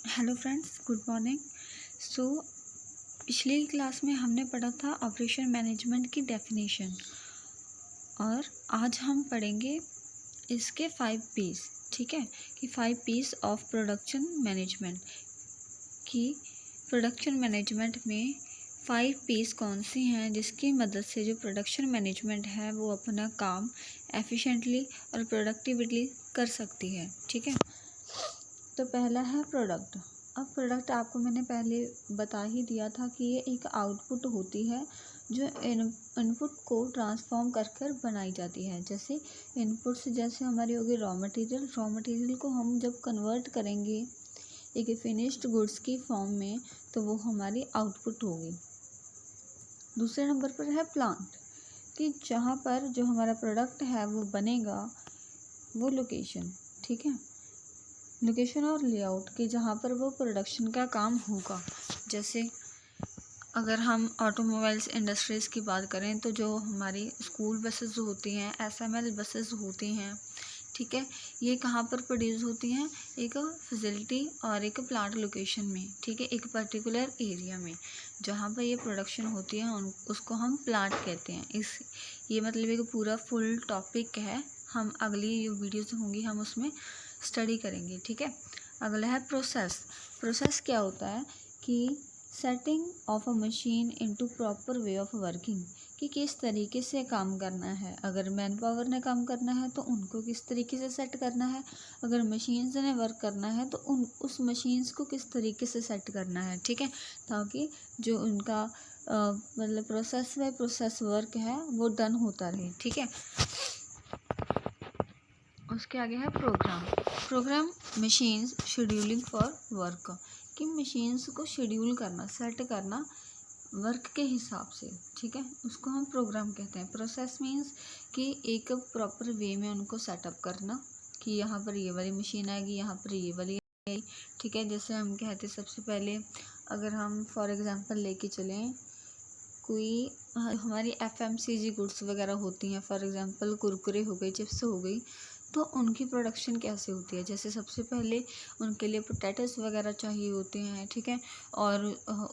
Hello friends, good morning. So पिछली class में हमने पढ़ा था ऑपरेशन मैनेजमेंट की डेफिनेशन, और आज हम पढ़ेंगे इसके 5 पीस। ठीक है, कि 5 पीस ऑफ प्रोडक्शन मैनेजमेंट की प्रोडक्शन मैनेजमेंट में 5 पीस कौन सी हैं जिसकी मदद से जो प्रोडक्शन मैनेजमेंट है वो अपना काम एफिशिएंटली और प्रोडक्टिवली कर सकती है। ठीक है, तो पहला है प्रोडक्ट। अब प्रोडक्ट आपको मैंने पहले बता ही दिया था कि ये एक आउटपुट होती है जो इनपुट को ट्रांसफॉर्म कर कर बनाई जाती है। जैसे इनपुट्स जैसे हमारी होगी रॉ मटेरियल को हम जब कन्वर्ट करेंगे एक फिनिश्ड गुड्स की फॉर्म में, तो वो हमारी आउटपुट होगी। दूसरे नंबर पर है प्लांट, कि जहाँ पर जो हमारा प्रोडक्ट है वो बनेगा वो लोकेशन। ठीक है, लोकेशन और लेआउट के जहाँ पर वो प्रोडक्शन का काम होगा। जैसे अगर हम ऑटोमोबाइल्स इंडस्ट्रीज़ की बात करें तो जो हमारी स्कूल बसेस होती हैं, एसएमएल बसेस होती हैं, ठीक है, ये कहाँ पर प्रोड्यूस होती हैं? एक फैसिलिटी और एक प्लांट लोकेशन में। ठीक है, एक पर्टिकुलर एरिया में जहाँ पर ये प्रोडक्शन होती है उसको हम प्लांट कहते हैं। ये मतलब एक पूरा फुल टॉपिक है, हम अगली जो वीडियोस होंगी हम उसमें स्टडी करेंगे। ठीक है, अगला है प्रोसेस क्या होता है? कि setting of a machine into proper way of working, कि किस तरीके से काम करना है। अगर मैन पावर ने काम करना है तो उनको किस तरीके से सेट करना है, अगर मशीन्स ने वर्क करना है तो उस मशीन्स को किस तरीके से सेट करना है। ठीक है, ताकि जो उनका मतलब प्रोसेस वर्क है वो डन होता रहे। ठीक है, उसके आगे है program machines scheduling for work, कि मशीन्स को शेड्यूल करना, सेट करना वर्क के हिसाब से। ठीक है, उसको हम प्रोग्राम कहते हैं। प्रोसेस मीन्स कि एक प्रॉपर वे में उनको सेटअप करना, कि यहाँ पर ये वाली मशीन आएगी, यहाँ पर ये वाली आएगी। ठीक है, जैसे हम कहते सबसे पहले अगर हम फॉर एग्जांपल लेके चलें, कोई हमारी एफएमसीजी गुड्स वगैरह होती हैं, फॉर एग्जांपल कुरकुरे हो गई, चिप्स हो गई, तो उनकी प्रोडक्शन कैसे होती है? जैसे सबसे पहले उनके लिए पोटैटोस वगैरह चाहिए होते हैं। ठीक है, और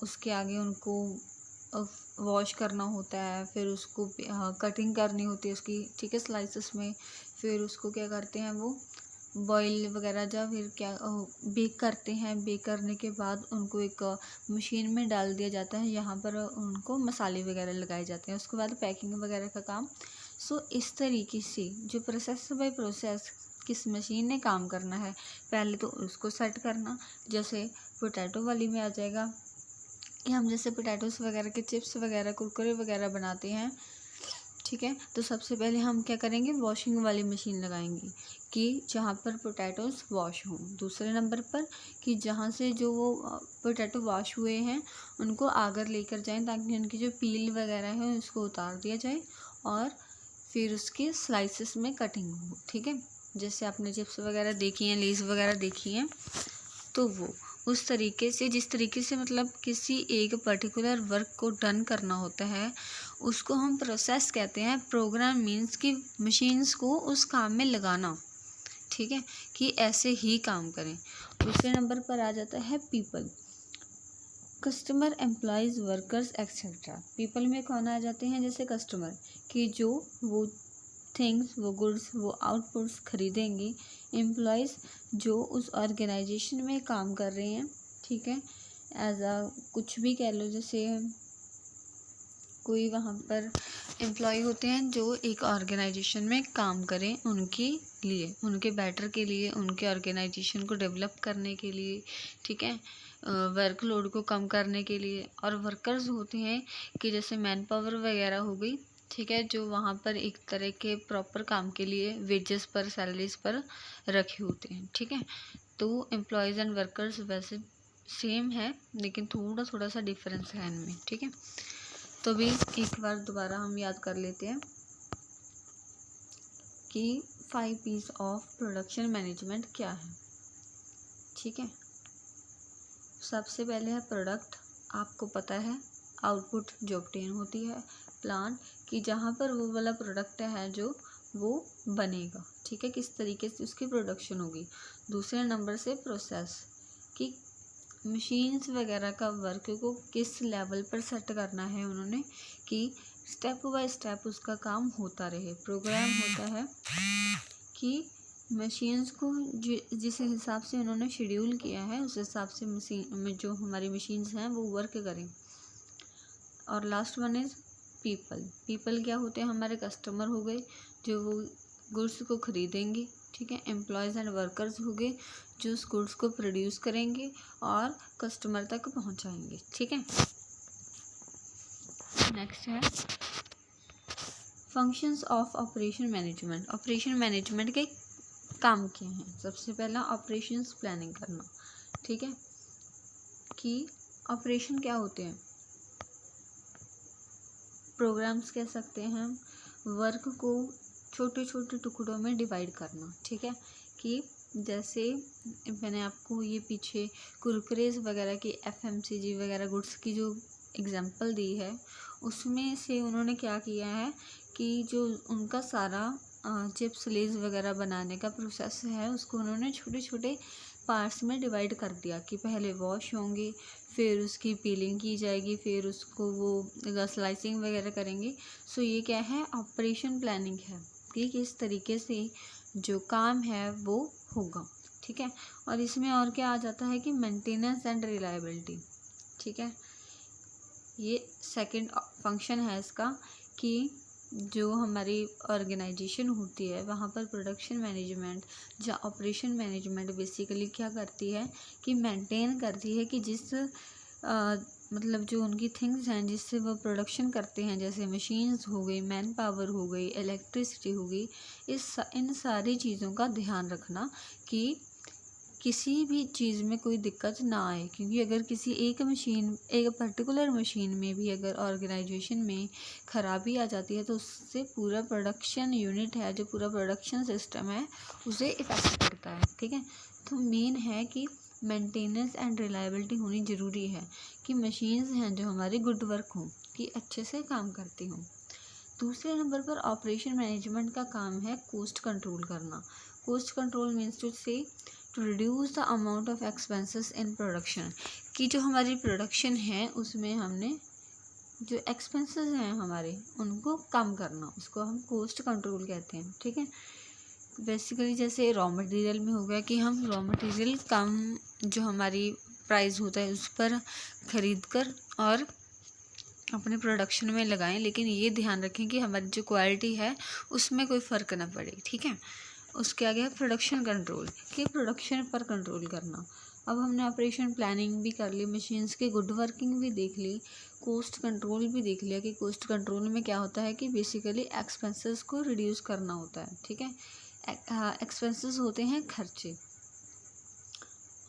उसके आगे उनको वॉश करना होता है, फिर उसको कटिंग करनी होती है उसकी। ठीक है, स्लाइसेस में, फिर उसको क्या करते हैं वो बॉईल वगैरह या फिर क्या बेक करते हैं। बेक करने के बाद उनको एक मशीन में डाल दिया जाता है, यहाँ पर उनको मसाले वगैरह लगाए जाते हैं। उसके बाद पैकिंग वगैरह का काम। सो इस तरीके से जो प्रोसेस बाय प्रोसेस किस मशीन ने काम करना है, पहले तो उसको सेट करना। जैसे पोटैटो वाली में आ जाएगा कि हम जैसे पोटैटोस वगैरह के चिप्स वगैरह कुरकुरे वगैरह बनाते हैं। ठीक है, तो सबसे पहले हम क्या करेंगे, वॉशिंग वाली मशीन लगाएंगे कि जहाँ पर पोटैटोस वॉश हों। दूसरे नंबर पर कि जहाँ से जो वो पोटैटो वॉश हुए हैं उनको आगर लेकर जाएं, ताकि उनकी जो पील वगैरह है उसको उतार दिया जाए और फिर उसके स्लाइसेस में कटिंग हो। ठीक है, जैसे आपने चिप्स वगैरह देखी हैं, लेस वगैरह देखी हैं, तो वो उस तरीके से, जिस तरीके से मतलब किसी एक पर्टिकुलर वर्क को डन करना होता है, उसको हम प्रोसेस कहते हैं। प्रोग्राम मीन्स कि मशीन्स को उस काम में लगाना। ठीक है, कि ऐसे ही काम करें। दूसरे नंबर पर आ जाता है people, customer, employees, workers etcetera. People में कौन आ जाते हैं? जैसे कस्टमर, कि जो वो थिंग्स, वो गुड्स, वो आउटपुट्स खरीदेंगे। एम्प्लॉयज़, जो उस ऑर्गेनाइजेशन में काम कर रहे हैं। ठीक है, एज अ कुछ भी कह लो, जैसे कोई वहाँ पर एम्प्लॉय होते हैं जो एक ऑर्गेनाइजेशन में काम करें उनके लिए, उनके बेटर के लिए, उनके ऑर्गेनाइजेशन को डेवलप करने के लिए। ठीक है, वर्कलोड को कम करने के लिए। और वर्कर्स होते हैं कि जैसे मैन पावर वगैरह हो गई। ठीक है, जो वहाँ पर एक तरह के प्रॉपर काम के लिए वेजेस पर, सैलरीज पर रखे होते हैं। ठीक है, तो एम्प्लॉयज़ एंड वर्कर्स वैसे सेम है, लेकिन थोड़ा थोड़ा सा डिफरेंस है इनमें। ठीक है, तो भी एक बार दोबारा हम याद कर लेते हैं कि 5 पीस ऑफ प्रोडक्शन मैनेजमेंट क्या है। ठीक है, सबसे पहले है प्रोडक्ट, आपको पता है आउटपुट जो ऑब्टेन होती है। प्लान, कि जहाँ पर वो वाला प्रोडक्ट है जो वो बनेगा। ठीक है, किस तरीके से उसकी प्रोडक्शन होगी। दूसरे नंबर से प्रोसेस, कि मशीन्स वगैरह का वर्क को किस लेवल पर सेट करना है उन्होंने, कि स्टेप बाय स्टेप उसका काम होता रहे। प्रोग्राम होता है कि मशीन्स को जिस हिसाब से उन्होंने शेड्यूल किया है उस हिसाब से मशीन में जो हमारी मशीन्स हैं वो वर्क करें। और लास्ट वन इज पीपल क्या होते हैं, हमारे कस्टमर हो गए जो वो गुड्स को खरीदेंगे, ठीक है। एम्प्लॉयज़ एंड वर्कर्स हो गए जो उस गुड्स को प्रोड्यूस करेंगे और कस्टमर तक पहुंचाएंगे, ठीक है। नेक्स्ट है functions of operation management. Operation management के काम क्या हैं? सबसे पहला ऑपरेशंस प्लानिंग करना, ठीक है, कि ऑपरेशन क्या होते हैं, प्रोग्राम्स कह सकते हैं हम, वर्क को छोटे छोटे टुकड़ों में डिवाइड करना, ठीक है। कि जैसे मैंने आपको ये पीछे कुरकुरेज वगैरह की FMCG वगैरह गुड्स की जो एग्जांपल दी है उसमें से उन्होंने क्या किया है कि जो उनका सारा चिप्स लेज वगैरह बनाने का प्रोसेस है उसको उन्होंने छोटे छोटे पार्ट्स में डिवाइड कर दिया कि पहले वॉश होंगे, फिर उसकी पीलिंग की जाएगी, फिर उसको वो स्लाइसिंग वगैरह करेंगे। सो ये क्या है, ऑपरेशन प्लानिंग है कि किस तरीके से जो काम है वो होगा, ठीक है। और इसमें और क्या आ जाता है कि मेंटेनेंस एंड रिलायबिलिटी, ठीक है। ये सेकंड फंक्शन है इसका कि जो हमारी ऑर्गेनाइजेशन होती है वहाँ पर प्रोडक्शन मैनेजमेंट या ऑपरेशन मैनेजमेंट बेसिकली क्या करती है कि मेंटेन करती है कि जिस मतलब जो उनकी थिंग्स हैं जिससे वो प्रोडक्शन करते हैं, जैसे मशीन्स हो गई, मैन पावर हो गई, इलेक्ट्रिसिटी हो गई, इन सारी चीज़ों का ध्यान रखना कि किसी भी चीज़ में कोई दिक्कत ना आए। क्योंकि अगर किसी एक पर्टिकुलर मशीन में भी अगर ऑर्गेनाइजेशन में ख़राबी आ जाती है तो उससे पूरा प्रोडक्शन यूनिट है, जो पूरा प्रोडक्शन सिस्टम है, उसे इफेक्ट पड़ता है, ठीक है। तो मेन है कि मेंटेनेंस एंड रिलायबिलिटी होनी ज़रूरी है कि मशीन्स हैं जो हमारी गुड वर्क हों, कि अच्छे से काम करती हों। दूसरे नंबर पर ऑपरेशन मैनेजमेंट का काम है कॉस्ट कंट्रोल करना। कॉस्ट कंट्रोल मीन्स टू से to reduce the amount of expenses in production, कि जो हमारी प्रोडक्शन है उसमें हमने जो एक्सपेंसेस हैं हमारे उनको कम करना, उसको हम कॉस्ट कंट्रोल कहते हैं, ठीक है। बेसिकली जैसे रॉ मटेरियल में हो गया कि हम रॉ मटेरियल कम जो हमारी प्राइस होता है उस पर ख़रीद कर और अपने प्रोडक्शन में लगाएं, लेकिन ये ध्यान रखें कि हमारी जो क्वालिटी है उसमें कोई फ़र्क ना पड़े, ठीक है। उसके आगे है प्रोडक्शन कंट्रोल, कि प्रोडक्शन पर कंट्रोल करना। अब हमने ऑपरेशन प्लानिंग भी कर ली, मशीन्स की गुड वर्किंग भी देख ली, कॉस्ट कंट्रोल भी देख लिया कि कॉस्ट कंट्रोल में क्या होता है कि बेसिकली एक्सपेंसेस को रिड्यूस करना होता है, ठीक है। एक्सपेंसेस होते हैं खर्चे।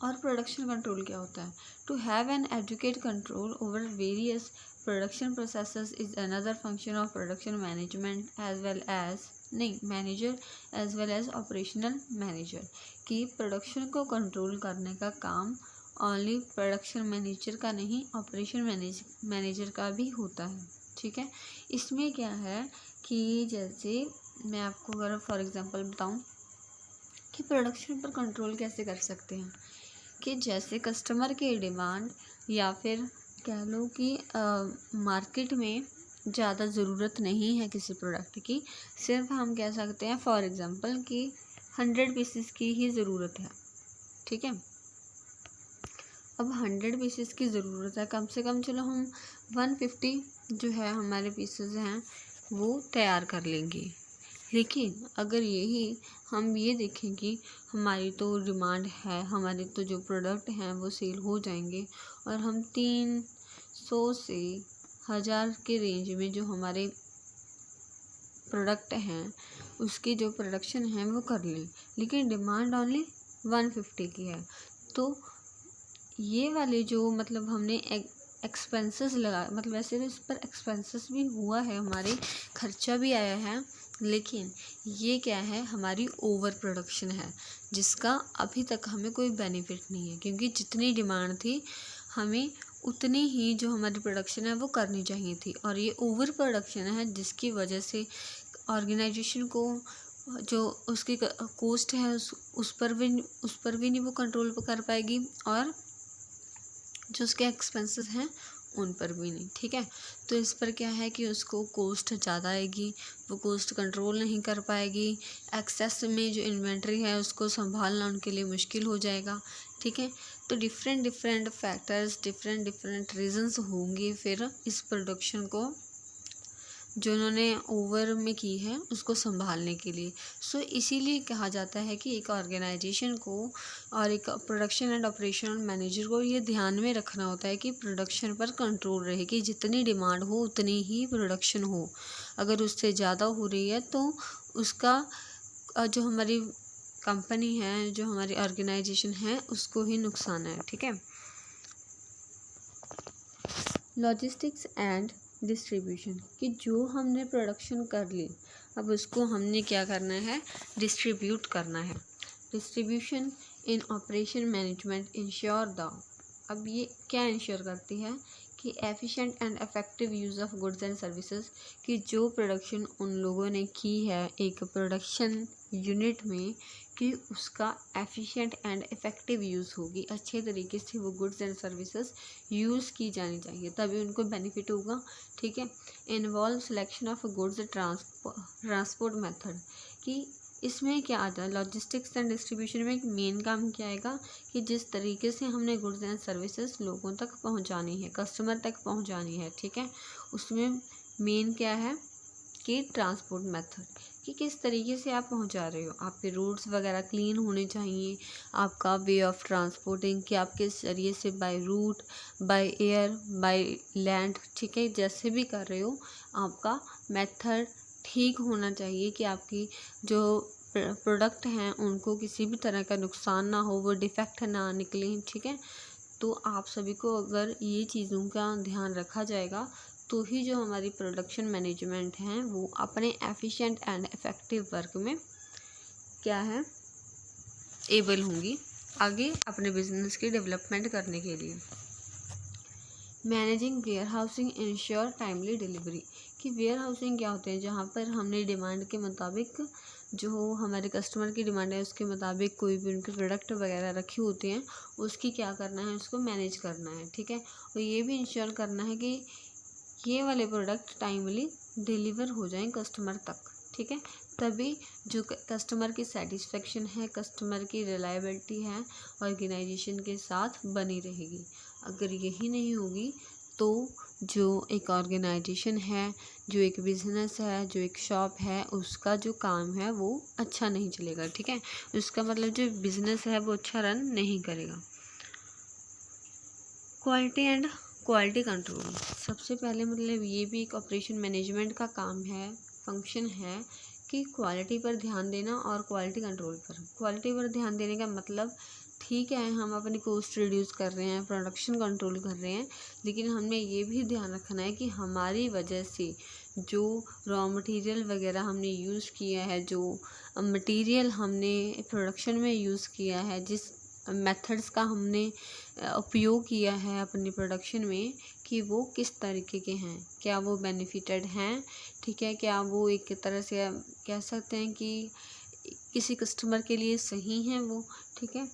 और प्रोडक्शन कंट्रोल क्या होता है, to have an adequate control over various production processes is another function of production management as well as manager as well as operational manager, कि प्रोडक्शन को कंट्रोल करने का काम ओनली प्रोडक्शन मैनेजर का नहीं, ऑपरेशन मैनेजर का भी होता है, ठीक है। इसमें क्या है कि जैसे मैं आपको अगर फॉर एग्जांपल बताऊं कि प्रोडक्शन पर कंट्रोल कैसे कर सकते हैं, कि जैसे कस्टमर की डिमांड या फिर कह लो कि मार्केट में ज़्यादा ज़रूरत नहीं है किसी प्रोडक्ट की, सिर्फ हम कह सकते हैं फॉर एग्जांपल कि 100 पीसेस की ही ज़रूरत है, ठीक है। अब 100 पीसेस की ज़रूरत है, कम से कम चलो हम 150 जो है हमारे पीसेस हैं वो तैयार कर लेंगे। लेकिन अगर यही हम ये देखें कि हमारी तो डिमांड है, हमारे तो जो प्रोडक्ट हैं वो सेल हो जाएंगे और हम 300 से 1000 के रेंज में जो हमारे प्रोडक्ट हैं उसकी जो प्रोडक्शन है वो कर लें, लेकिन डिमांड ओनली 150 की है, तो ये वाले जो मतलब हमने एक्सपेंसेस लगा, मतलब वैसे तो इस पर एक्सपेंसेस भी हुआ है, हमारे खर्चा भी आया है, लेकिन ये क्या है, हमारी ओवर प्रोडक्शन है जिसका अभी तक हमें कोई बेनिफिट नहीं है, क्योंकि जितनी डिमांड थी हमें उतनी ही जो हमारी प्रोडक्शन है वो करनी चाहिए थी, और ये ओवर प्रोडक्शन है जिसकी वजह से ऑर्गेनाइजेशन को जो उसकी कॉस्ट है उस पर भी नहीं वो कंट्रोल कर पाएगी, और जो उसके एक्सपेंसेस हैं उन पर भी नहीं, ठीक है। तो इस पर क्या है कि उसको कॉस्ट ज़्यादा आएगी, वो कॉस्ट कंट्रोल नहीं कर पाएगी, एक्सेस में जो इन्वेंट्री है उसको संभालना उनके लिए मुश्किल हो जाएगा, ठीक है। तो different different factors, different different reasons होंगे फिर इस प्रोडक्शन को जो उन्होंने ओवर में की है उसको संभालने के लिए। सो इसीलिए कहा जाता है कि एक ऑर्गेनाइजेशन को और एक प्रोडक्शन एंड ऑपरेशनल मैनेजर को ये ध्यान में रखना होता है कि प्रोडक्शन पर कंट्रोल रहे, कि जितनी डिमांड हो उतनी ही प्रोडक्शन हो। अगर उससे ज़्यादा हो रही है तो उसका जो हमारी कंपनी है, जो हमारी ऑर्गेनाइजेशन है, उसको ही नुकसान है, ठीक है। लॉजिस्टिक्स एंड डिस्ट्रीब्यूशन, कि जो हमने प्रोडक्शन कर ली अब उसको हमने क्या करना है, डिस्ट्रीब्यूट करना है। Distribution in operation management ensure the, अब ये क्या इंश्योर करती है कि efficient and effective use of goods and services, कि जो प्रोडक्शन उन लोगों ने की है एक प्रोडक्शन यूनिट में, कि उसका एफिशिएंट एंड इफ़ेक्टिव यूज़ होगी, अच्छे तरीके से वो गुड्स एंड सर्विसेज यूज़ की जानी चाहिए, तभी उनको बेनिफिट होगा, ठीक है। Involve selection of goods transport method, कि इसमें क्या आता है, लॉजिस्टिक्स एंड डिस्ट्रीब्यूशन में एक मेन काम क्या आएगा कि जिस तरीके से हमने गुड्स एंड सर्विसेज लोगों तक पहुंचानी है, कस्टमर तक पहुंचानी है, ठीक है, उसमें मेन क्या है कि ट्रांसपोर्ट मेथड, कि किस तरीके से आप पहुंचा रहे हो, आपके रूट्स वगैरह क्लीन होने चाहिए, आपका वे ऑफ ट्रांसपोर्टिंग कि आप किस जरिए से by route, by air, by land, ठीक है, जैसे भी कर रहे हो आपका मेथड ठीक होना चाहिए कि आपकी जो प्रोडक्ट हैं उनको किसी भी तरह का नुकसान ना हो, वो डिफेक्ट ना निकले, ठीक है। तो आप सभी को अगर ये चीज़ों का ध्यान रखा जाएगा तो ही जो हमारी प्रोडक्शन मैनेजमेंट हैं वो अपने एफिशिएंट एंड इफ़ेक्टिव वर्क में क्या है, एबल होंगी आगे अपने बिजनेस की डेवलपमेंट करने के लिए। Managing warehousing ensure timely delivery, कि वेयर हाउसिंग क्या होते हैं, जहाँ पर हमने डिमांड के मुताबिक, जो हमारे कस्टमर की डिमांड है उसके मुताबिक कोई भी उनके प्रोडक्ट वगैरह रखी होती हैं, उसकी क्या करना है, उसको मैनेज करना है, ठीक है। और ये भी इंश्योर करना है कि ये वाले प्रोडक्ट टाइमली डिलीवर हो जाएं कस्टमर तक, ठीक है। तभी जो कस्टमर की सेटिस्फेक्शन है, कस्टमर की रिलायबिलिटी है, ऑर्गेनाइजेशन के साथ बनी रहेगी। अगर यही नहीं होगी तो जो एक ऑर्गेनाइजेशन है, जो एक बिज़नेस है, जो एक शॉप है, उसका जो काम है वो अच्छा नहीं चलेगा, ठीक है। उसका मतलब जो बिज़नेस है वो अच्छा रन नहीं करेगा। क्वालिटी एंड क्वालिटी कंट्रोल, सबसे पहले मतलब ये भी एक ऑपरेशन मैनेजमेंट का काम है, फंक्शन है कि क्वालिटी पर ध्यान देना और क्वालिटी कंट्रोल पर। क्वालिटी पर ध्यान देने का मतलब ठीक है हम अपनी कॉस्ट रिड्यूस कर रहे हैं, प्रोडक्शन कंट्रोल कर रहे हैं, लेकिन हमें ये भी ध्यान रखना है कि हमारी वजह से जो रॉ मटेरियल वगैरह हमने यूज़ किया है, जो मटेरियल हमने प्रोडक्शन में यूज़ किया है, जिस मेथड्स का हमने उपयोग किया है अपनी प्रोडक्शन में, कि वो किस तरीके के हैं, क्या वो बेनिफिटेड हैं, ठीक है, क्या वो एक तरह से कह सकते हैं कि किसी कस्टमर के लिए सही हैं वो, ठीक है।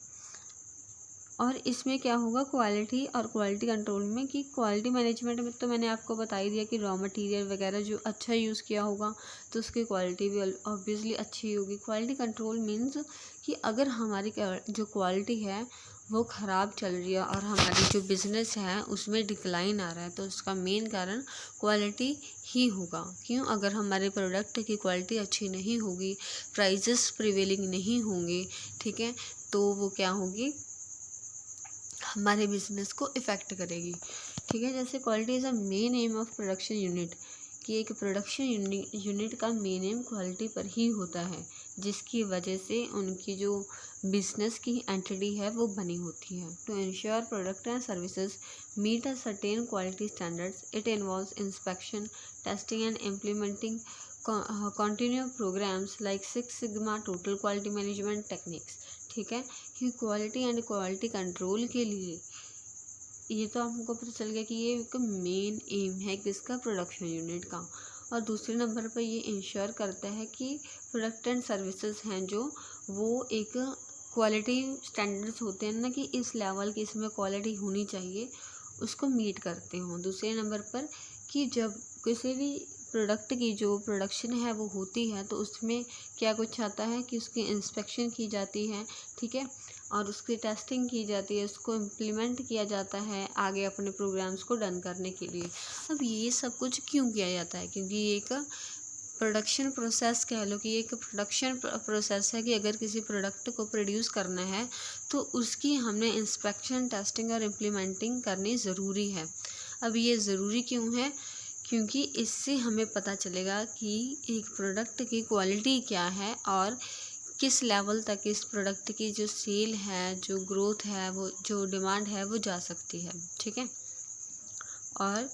और इसमें क्या होगा क्वालिटी और क्वालिटी कंट्रोल में, कि क्वालिटी मैनेजमेंट में तो मैंने आपको बता ही दिया कि रॉ मटेरियल वगैरह जो अच्छा यूज़ किया होगा तो उसकी क्वालिटी भी ऑब्वियसली अच्छी होगी। क्वालिटी कंट्रोल मीन्स कि अगर हमारी जो क्वालिटी है वो ख़राब चल रही है और हमारी जो बिज़नेस है उसमें डिक्लाइन आ रहा है, तो उसका मेन कारण क्वालिटी ही होगा। क्यों, अगर हमारे प्रोडक्ट की क्वालिटी अच्छी नहीं होगी, प्राइजेस प्रिवेलिंग नहीं होंगे, ठीक है, तो वो क्या होगी, हमारे बिजनेस को इफ़ेक्ट करेगी, ठीक है। जैसे quality is a main M of production unit, कि एक प्रोडक्शन यूनिट का मेन एम क्वालिटी पर ही होता है, जिसकी वजह से उनकी जो बिजनेस की एंटिटी है वो बनी होती है। To ensure product and services meet a certain quality standards, it involves inspection, testing and implementing continue programs like six sigma total quality management techniques, ठीक है। कि क्वालिटी एंड क्वालिटी कंट्रोल के लिए ये तो हमको पता चल गया कि ये एक मेन एम है किसका, प्रोडक्शन यूनिट का। और दूसरे नंबर पर ये इंश्योर करता है कि प्रोडक्ट एंड सर्विसेज हैं जो वो एक क्वालिटी स्टैंडर्ड्स होते हैं ना कि इस लेवल की इसमें क्वालिटी होनी चाहिए, उसको मीट करते हों। दूसरे नंबर पर कि जब किसी भी प्रोडक्ट की जो प्रोडक्शन है वो होती है तो उसमें क्या कुछ आता है कि उसकी इंस्पेक्शन की जाती है, ठीक है, और उसकी टेस्टिंग की जाती है, उसको इम्प्लीमेंट किया जाता है आगे अपने प्रोग्राम्स को डन करने के लिए। अब ये सब कुछ क्यों किया जाता है? क्योंकि ये एक प्रोडक्शन प्रोसेस कह लो कि एक प्रोडक्शन प्रोसेस है कि अगर किसी प्रोडक्ट को प्रोड्यूस करना है तो उसकी हमने इंस्पेक्शन, टेस्टिंग और इम्प्लीमेंटिंग करनी ज़रूरी है। अब ये ज़रूरी क्यों है? क्योंकि इससे हमें पता चलेगा कि एक प्रोडक्ट की क्वालिटी क्या है और किस लेवल तक इस प्रोडक्ट की जो सेल है, जो ग्रोथ है, वो जो डिमांड है वो जा सकती है, ठीक है। और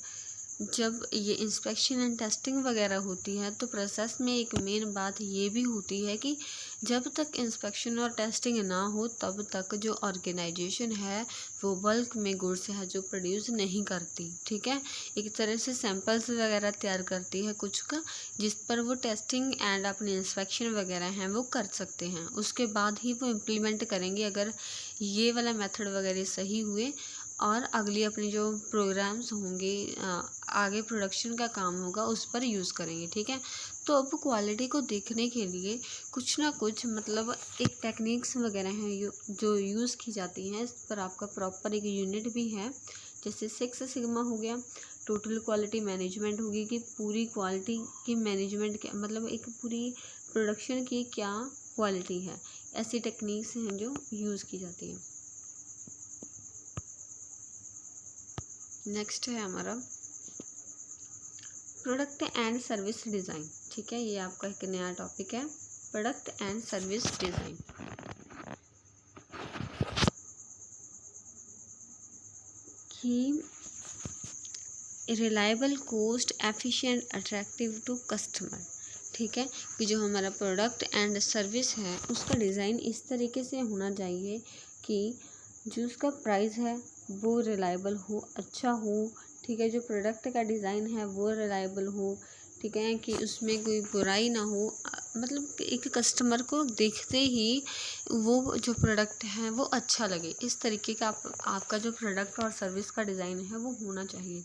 जब ये इंस्पेक्शन एंड टेस्टिंग वगैरह होती है तो प्रोसेस में एक मेन बात ये भी होती है कि जब तक इंस्पेक्शन और टेस्टिंग ना हो तब तक जो ऑर्गेनाइजेशन है वो बल्क में गुड्स है जो प्रोड्यूस नहीं करती, ठीक है। एक तरह से सैंपल्स वगैरह तैयार करती है कुछ का, जिस पर वो टेस्टिंग एंड अपनी इंस्पेक्शन वगैरह हैं वो कर सकते हैं। उसके बाद ही वो इम्प्लीमेंट करेंगे अगर ये वाला मेथड वगैरह सही हुए, और अगली अपनी जो प्रोग्राम्स होंगे आगे प्रोडक्शन का काम होगा उस पर यूज़ करेंगे, ठीक है। तो अब क्वालिटी को देखने के लिए कुछ ना कुछ मतलब एक टेक्निक्स वगैरह हैं जो यूज़ की जाती हैं। इस पर आपका प्रॉपर एक यूनिट भी है, जैसे 6 सिग्मा हो गया, टोटल क्वालिटी मैनेजमेंट होगी कि पूरी क्वालिटी की मैनेजमेंट क्या मतलब एक पूरी प्रोडक्शन की क्या क्वालिटी है। ऐसी टेक्निक्स हैं जो यूज़ की जाती हैं। नेक्स्ट है हमारा प्रोडक्ट एंड सर्विस डिज़ाइन, ठीक है। ये आपका एक नया टॉपिक है, प्रोडक्ट एंड सर्विस डिज़ाइन। कि reliable, cost efficient, attractive to customer, ठीक है। कि जो हमारा प्रोडक्ट एंड सर्विस है उसका डिज़ाइन इस तरीके से होना चाहिए कि जो उसका प्राइस है वो रिलायबल हो, अच्छा हो, ठीक है। जो प्रोडक्ट का डिज़ाइन है वो रिलायबल हो, ठीक है, कि उसमें कोई बुराई ना हो, मतलब एक कस्टमर को देखते ही वो जो प्रोडक्ट है वो अच्छा लगे। इस तरीके का आपका जो प्रोडक्ट और सर्विस का डिज़ाइन है वो होना चाहिए।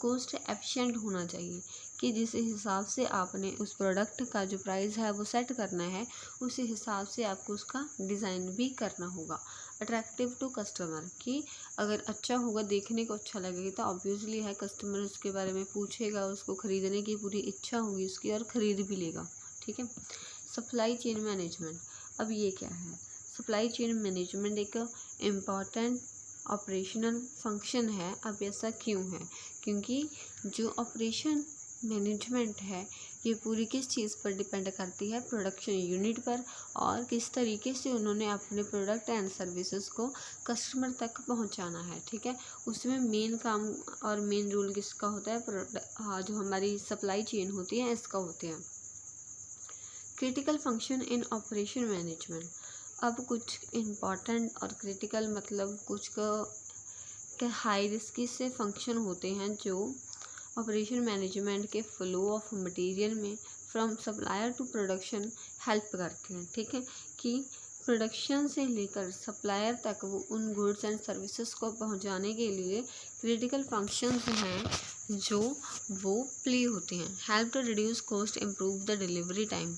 कॉस्ट एफिशिएंट होना चाहिए कि जिस हिसाब से आपने उस प्रोडक्ट का जो प्राइस है वो सेट करना है उसी हिसाब से आपको उसका डिज़ाइन भी करना होगा। अट्रैक्टिव टू कस्टमर कि अगर अच्छा होगा, देखने को अच्छा लगेगा तो ऑब्वियसली है कस्टमर उसके बारे में पूछेगा, उसको ख़रीदने की पूरी इच्छा होगी उसकी और ख़रीद भी लेगा, ठीक है। सप्लाई चेन मैनेजमेंट, अब ये क्या है? सप्लाई चेन मैनेजमेंट एक इम्पॉर्टेंट ऑपरेशनल फंक्शन है। अब ऐसा क्यों है? क्योंकि जो ऑपरेशन मैनेजमेंट है ये पूरी किस चीज़ पर डिपेंड करती है? प्रोडक्शन यूनिट पर, और किस तरीके से उन्होंने अपने प्रोडक्ट एंड सर्विसेज को कस्टमर तक पहुंचाना है, ठीक है। उसमें मेन काम और मेन रूल किसका होता है? जो हमारी सप्लाई चेन होती है इसका होते हैं। Critical function in operation management, अब कुछ इम्पॉर्टेंट और क्रिटिकल मतलब कुछ का हाई रिस्की से फंक्शन होते हैं जो ऑपरेशन मैनेजमेंट के फ्लो ऑफ मटेरियल में from supplier to production help करते हैं, ठीक है। कि प्रोडक्शन से लेकर सप्लायर तक वो उन गुड्स एंड सर्विसेज को पहुंचाने के लिए क्रिटिकल फंक्शंस हैं जो वो प्ले होते हैं। Help to reduce cost, improve the delivery time,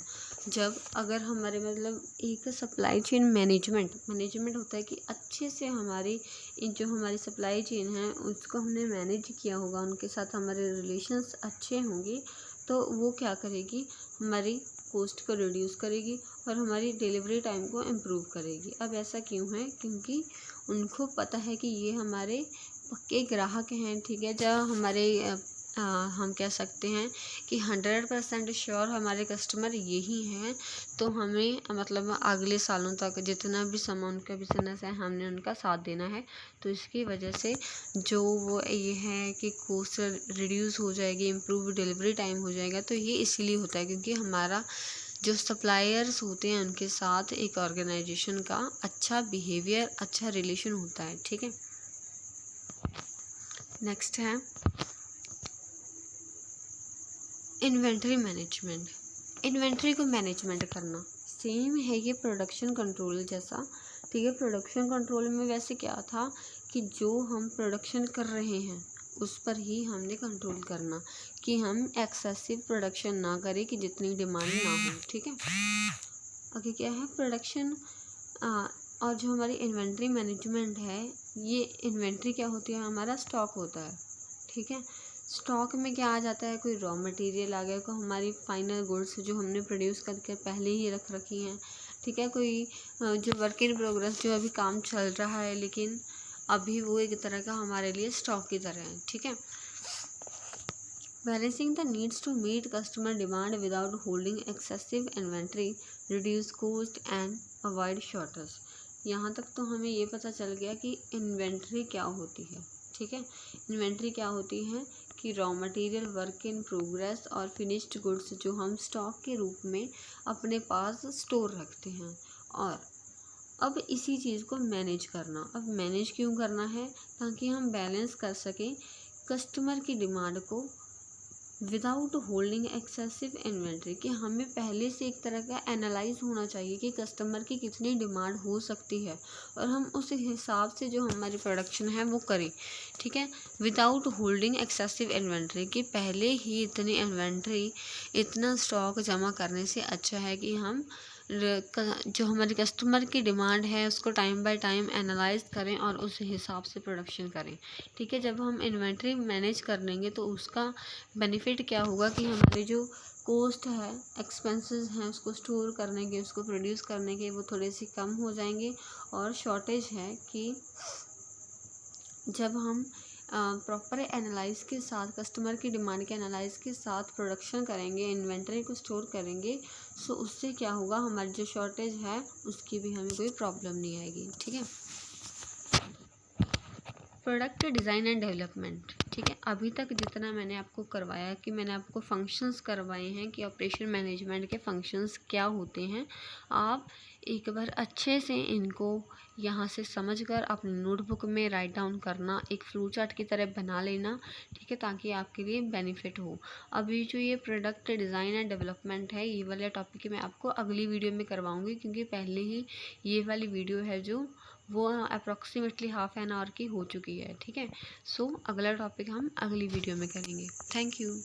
जब अगर हमारे मतलब एक सप्लाई चेन मैनेजमेंट होता है कि अच्छे से हमारी जो हमारी सप्लाई चेन है उसको हमने मैनेज किया होगा, उनके साथ हमारे रिलेशंस अच्छे होंगे तो वो क्या करेगी, हमारी कॉस्ट को रिड्यूस करेगी और हमारी डिलीवरी टाइम को इम्प्रूव करेगी। अब ऐसा क्यों है? क्योंकि उनको पता है कि ये हमारे पक्के ग्राहक हैं, ठीक है। जब हमारे हम कह सकते हैं कि 100% श्योर हमारे कस्टमर यही हैं, तो हमें मतलब अगले सालों तक जितना भी समय उनका बिजनेस है हमने उनका साथ देना है। तो इसकी वजह से जो वो ये है कि कॉस्ट रिड्यूस हो जाएगी, इम्प्रूव डिलीवरी टाइम हो जाएगा। तो ये इसीलिए होता है क्योंकि हमारा जो सप्लायर्स होते हैं उनके साथ एक ऑर्गेनाइजेशन का अच्छा बिहेवियर, अच्छा रिलेशन होता है, ठीक है। नेक्स्ट है इन्वेंट्री मैनेजमेंट। इन्वेंट्री को मैनेजमेंट करना सेम है ये प्रोडक्शन कंट्रोल जैसा, ठीक है। प्रोडक्शन कंट्रोल में वैसे क्या था कि जो हम प्रोडक्शन कर रहे हैं उस पर ही हमने कंट्रोल करना, कि हम एक्सेसिव प्रोडक्शन ना करें कि जितनी डिमांड ना हो, ठीक है। आगे क्या है प्रोडक्शन और जो हमारी इन्वेंट्री मैनेजमेंट है, ये इन्वेंट्री क्या होती है, हमारा स्टॉक होता है, ठीक है। स्टॉक में क्या आ जाता है, कोई रॉ मटेरियल आ गया, कोई हमारी फाइनल गुड्स जो हमने प्रोड्यूस करके पहले ही रख रखी हैं, ठीक है। कोई जो वर्क इन प्रोग्रेस जो अभी काम चल रहा है लेकिन अभी वो एक तरह का हमारे लिए स्टॉक की तरह है, ठीक है। Balancing the needs to meet customer demand without holding excessive inventory, reduce cost and avoid shortage. यहाँ तक तो हमें ये पता चल गया कि इन्वेंट्री क्या होती है, ठीक है। इन्वेंट्री क्या होती है कि raw material, work in progress और फिनिश्ड गुड्स जो हम स्टॉक के रूप में अपने पास स्टोर रखते हैं। और अब इसी चीज़ को मैनेज करना, अब मैनेज क्यों करना है, ताकि हम बैलेंस कर सकें कस्टमर की डिमांड को विदाउट होल्डिंग एक्सेसिव इन्वेंट्री, कि हमें पहले से एक तरह का एनालाइज होना चाहिए कि कस्टमर की कितनी डिमांड हो सकती है और हम उस हिसाब से जो हमारी प्रोडक्शन है वो करें, ठीक है। विदाउट होल्डिंग एक्सेसिव इन्वेंट्री, कि पहले ही इतनी इन्वेंट्री, इतना स्टॉक जमा करने से अच्छा है कि हम जो हमारी कस्टमर की डिमांड है उसको टाइम बाय टाइम एनालाइज करें और उस हिसाब से प्रोडक्शन करें, ठीक है। जब हम इन्वेंट्री मैनेज कर लेंगे तो उसका बेनिफिट क्या होगा कि हमारे जो कॉस्ट है, एक्सपेंसेस हैं उसको स्टोर करने के, उसको प्रोड्यूस करने के, वो थोड़े से कम हो जाएंगे। और शॉर्टेज है कि जब हम प्रॉपर एनालाइज के साथ, कस्टमर की डिमांड के एनालाइज के साथ प्रोडक्शन करेंगे, इन्वेंटरी को स्टोर करेंगे, सो उससे क्या होगा, हमारी जो शॉर्टेज है उसकी भी हमें कोई प्रॉब्लम नहीं आएगी, ठीक है। प्रोडक्ट डिज़ाइन एंड डेवलपमेंट, ठीक है। अभी तक जितना मैंने आपको करवाया, कि मैंने आपको फंक्शंस करवाए हैं कि ऑपरेशन मैनेजमेंट के फंक्शंस क्या होते हैं, आप एक बार अच्छे से इनको यहाँ से समझकर अपनी नोटबुक में राइट डाउन करना, एक फ्लो चार्ट की तरह बना लेना, ठीक है, ताकि आपके लिए बेनिफिट हो। अभी जो ये प्रोडक्ट डिज़ाइन एंड डेवलपमेंट है, ये वाला टॉपिक मैं आपको अगली वीडियो में करवाऊँगी, क्योंकि पहले ही ये वाली वीडियो है जो वो अप्रॉक्सीमेटली हाफ एन आवर की हो चुकी है, ठीक है। सो अगला टॉपिक हम अगली वीडियो में करेंगे। Thank you.